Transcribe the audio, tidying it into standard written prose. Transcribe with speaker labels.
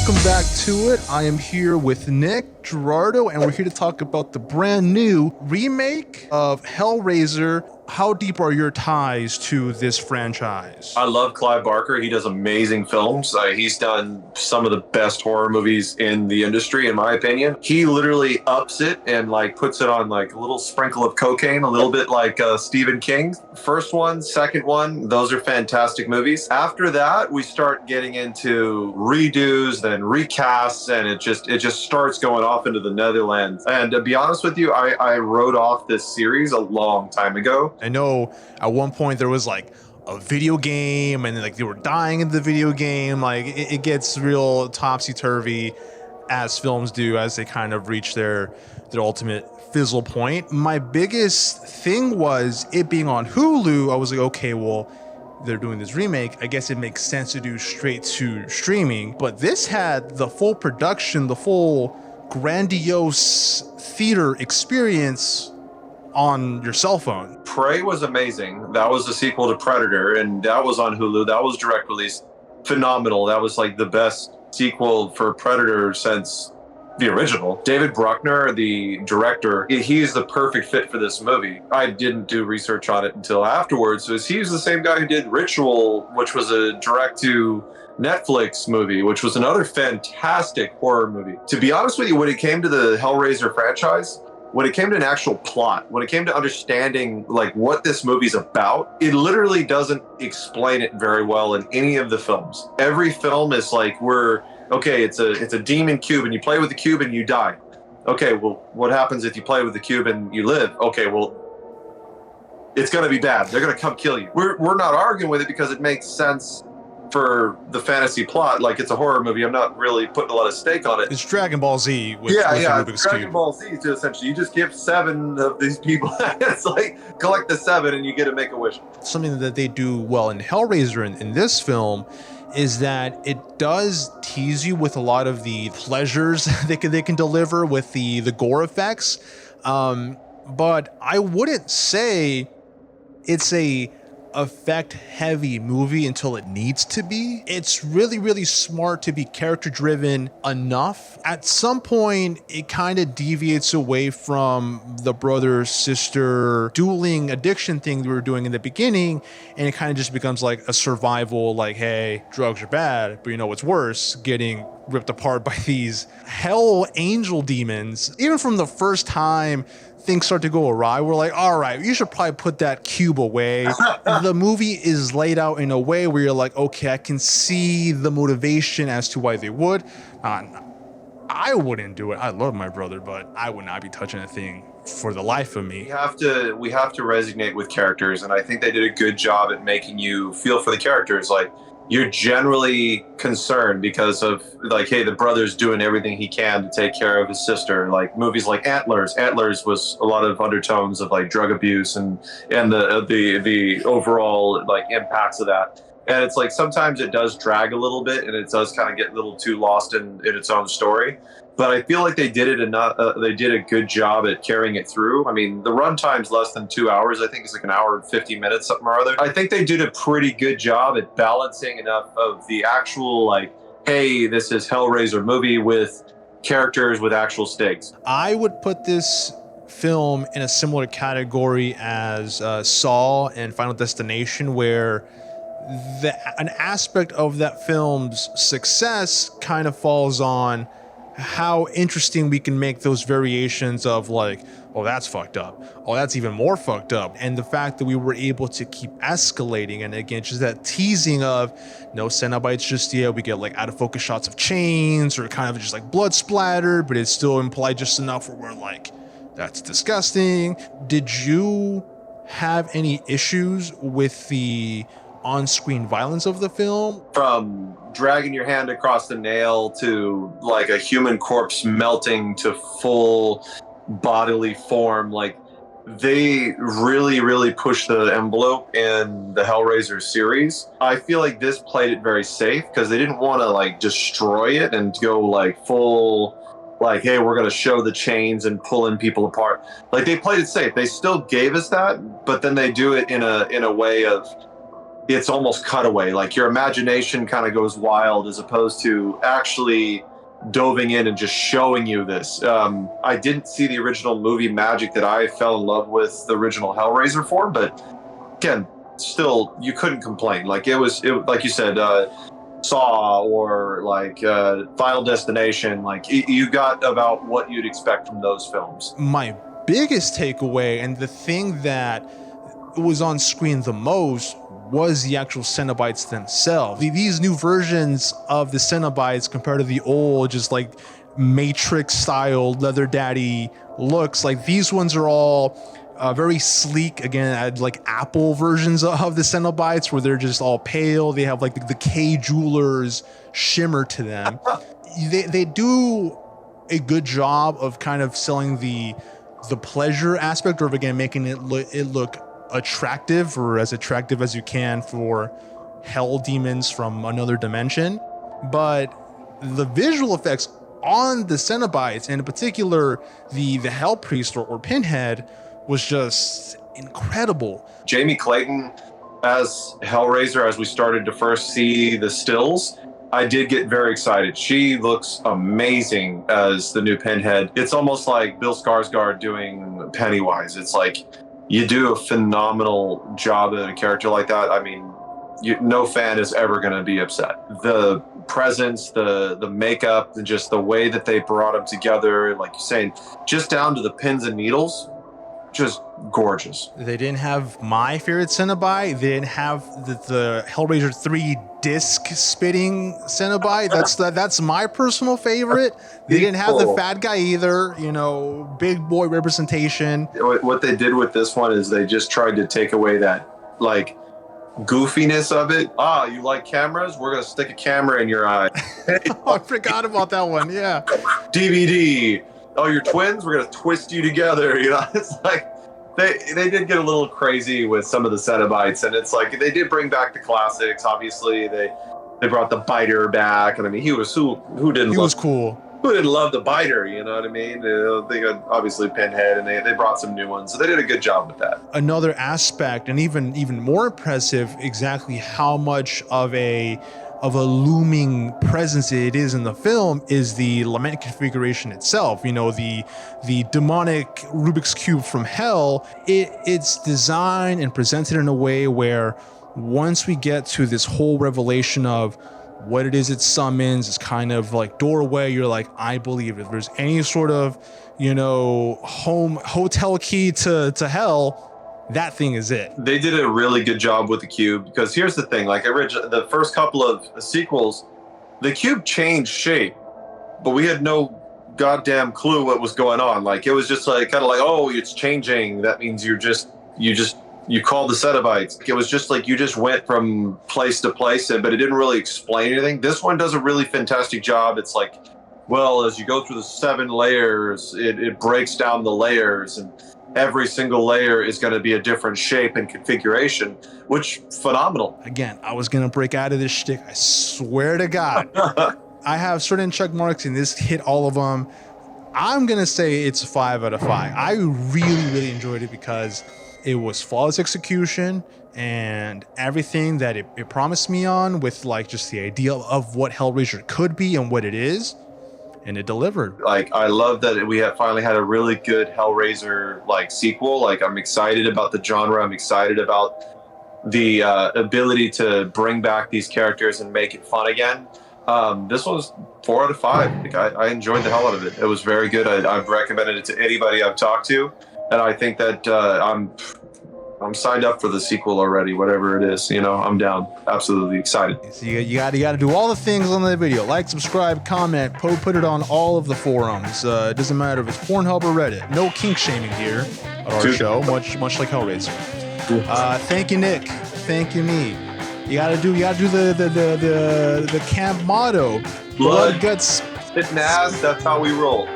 Speaker 1: welcome back to it. I am here with Nick, Gerardo, and we're here to talk about the brand new remake of Hellraiser. How deep are your ties to this franchise?
Speaker 2: I love Clyde Barker. He does amazing films. He's done some of the best horror movies in the industry, in my opinion. He literally ups it and puts it on a little sprinkle of cocaine, a little bit like Stephen King. First one, second one, those are fantastic movies. After that, we start getting into redos, then recasts, and it just starts going off into the Netherlands. And to be honest with you, I wrote off this series a long time ago.
Speaker 1: I know at one point there was a video game and they were dying in the video game. It gets real topsy-turvy as films do as they kind of reach their ultimate fizzle point. My biggest thing was it being on Hulu. I was like, okay, well, they're doing this remake. I guess it makes sense to do straight to streaming. But this had the full production, the full grandiose theater experience on your cell phone.
Speaker 2: Prey was amazing. That was the sequel to Predator, and that was on Hulu. That was direct release. Phenomenal. That was the best sequel for Predator since the original. David Bruckner, the director, he's the perfect fit for this movie. I didn't do research on it until afterwards. So he's the same guy who did Ritual, which was a direct-to Netflix movie, which was another fantastic horror movie. To be honest with you, when it came to the Hellraiser franchise, when it came to an actual plot, when it came to understanding what this movie's about, it literally doesn't explain it very well in any of the films. Every film is it's a demon cube and you play with the cube and you die. Okay, well, what happens if you play with the cube and you live? Okay, well, it's gonna be bad. They're gonna come kill you. We're not arguing with it because it makes sense for the fantasy plot. It's a horror movie. I'm not really putting a lot of stake on it.
Speaker 1: It's Dragon Ball Z with
Speaker 2: It's Dragon Ball Z too, essentially. You just give 7 of these people. It's collect the 7 and you get to make a wish.
Speaker 1: Something that they do well in Hellraiser in this film is that it does tease you with a lot of the pleasures they can deliver with the gore effects. But I wouldn't say it's a effect heavy movie until it needs to be. It's really, really smart to be character driven enough. At some point, it kind of deviates away from the brother sister dueling addiction thing we were doing in the beginning, and it kind of just becomes a survival, hey, drugs are bad, but you know what's worse? Getting ripped apart by these hell angel demons. Even from the first time things start to go awry, we're all right, you should probably put that cube away. The movie is laid out in a way where you're okay, I can see the motivation as to why they would. I wouldn't do it. I love my brother, but I would not be touching a thing for the life of me.
Speaker 2: We have to resonate with characters, and I think they did a good job at making you feel for the characters. You're generally concerned because of hey, the brother's doing everything he can to take care of his sister. Movies like Antlers was a lot of undertones of drug abuse and the overall impacts of that. And it's sometimes it does drag a little bit and it does kind of get a little too lost in its own story. But I feel they did they did a good job at carrying it through. I mean, the runtime's less than 2 hours. I think it's an hour and 50 minutes, something or other. I think they did a pretty good job at balancing enough of the actual, hey, this is Hellraiser movie with characters with actual stakes.
Speaker 1: I would put this film in a similar category as Saw and Final Destination, where an aspect of that film's success kind of falls on how interesting we can make those variations of oh, that's fucked up. Oh, that's even more fucked up. And the fact that we were able to keep escalating, and again, just that teasing of no Cenobites just yet. We get out of focus shots of chains or kind of just blood splatter, but it's still implied just enough where we're that's disgusting. Did you have any issues with the on-screen violence of the film?
Speaker 2: From dragging your hand across the nail to a human corpse melting to full bodily form, they really, really pushed the envelope in the Hellraiser series. I feel this played it very safe because they didn't want to destroy it and go full hey, we're going to show the chains and pulling people apart. They played it safe. They still gave us that, but then they do it in a way of it's almost cutaway. Like your imagination kind of goes wild as opposed to actually doving in and just showing you this. I didn't see the original movie magic that I fell in love with the original Hellraiser for, but again, still, you couldn't complain. Like it like you said, Saw or like Final Destination. Like you got about what you'd expect from those films.
Speaker 1: My biggest takeaway, and the thing that was on screen the most, was the actual Cenobites themselves. These new versions of the Cenobites compared to the old, just like Matrix style leather daddy looks, like these ones are all very sleek. Again, like Apple versions of the Cenobites, where they're just all pale. They have like the K Jewelers shimmer to them. They do a good job of kind of selling the pleasure aspect, or again making it look attractive, or as attractive as you can for hell demons from another dimension. But the visual effects on the Cenobites, and in particular the Hell Priest or Pinhead, was just incredible.
Speaker 2: Jamie Clayton as Hellraiser, as we started to first see the stills, I did get very excited. She looks amazing as the new Pinhead. It's almost like Bill Skarsgård doing Pennywise. It's like, you do a phenomenal job at a character like that. I mean, no fan is ever going to be upset. The presence, the makeup, and just the way that they brought them together, like you're saying, just down to the pins and needles, just gorgeous.
Speaker 1: They didn't have my favorite Cenobite. They didn't have the Hellraiser 3 disc spitting Cenobite. That's my personal favorite. They didn't have the fat guy either, you know, big boy representation.
Speaker 2: What they did with this one is they just tried to take away that, like, goofiness of it. You like cameras? We're going to stick a camera in your eye.
Speaker 1: I forgot about that one, yeah.
Speaker 2: DVD. Oh, you're twins? We're going to twist you together. You know, it's like they did get a little crazy with some of the Cenobites, and it's like they did bring back the classics. Obviously, they brought the biter back, and I mean, he was who didn't.
Speaker 1: He was cool.
Speaker 2: Who didn't love the biter? You know what I mean? They got obviously Pinhead, and they brought some new ones, so they did a good job with that.
Speaker 1: Another aspect, and even more impressive, exactly how much of a looming presence it is in the film, is the lament configuration itself. You know, the demonic Rubik's Cube from hell. It's designed and presented in a way where once we get to this whole revelation of what it is it summons, it's kind of like doorway, you're like, I believe if there's any sort of, you know, hotel key to hell, that thing is it.
Speaker 2: They did a really good job with the cube, because here's the thing, like the first couple of sequels, the cube changed shape, but we had no goddamn clue what was going on. Like, it was just like kind of like, oh, it's changing. That means you called the Cenobites. It was just like you just went from place to place, but it didn't really explain anything. This one does a really fantastic job. It's like, well, as you go through the 7 layers, it breaks down the layers, and every single layer is going to be a different shape and configuration, which phenomenal.
Speaker 1: Again, I was going to break out of this shtick. I swear to God. I have certain check marks, and this hit all of them. I'm going to say it's a 5 out of 5. I really, really enjoyed it because it was flawless execution and everything that it promised me on, with like just the idea of what Hellraiser could be and what it is. And it delivered. Like,
Speaker 2: I love that we have finally had a really good Hellraiser like sequel. Like, I'm excited about the genre. I'm excited about the ability to bring back these characters and make it fun again. This was 4 out of 5. Like, I enjoyed the hell out of it. It was very good. I've recommended it to anybody I've talked to, and I think that I'm signed up for the sequel already, whatever it is. You know, I'm down. Absolutely excited.
Speaker 1: So you got to do all the things on the video. Like, subscribe, comment, put it on all of the forums. It doesn't matter if it's Pornhub or Reddit. No kink shaming here at our show, much like Hellraiser. Thank you, Nick. Thank you, me. You gotta do the camp motto. Blood, guts,
Speaker 2: spit and ass. That's how we roll.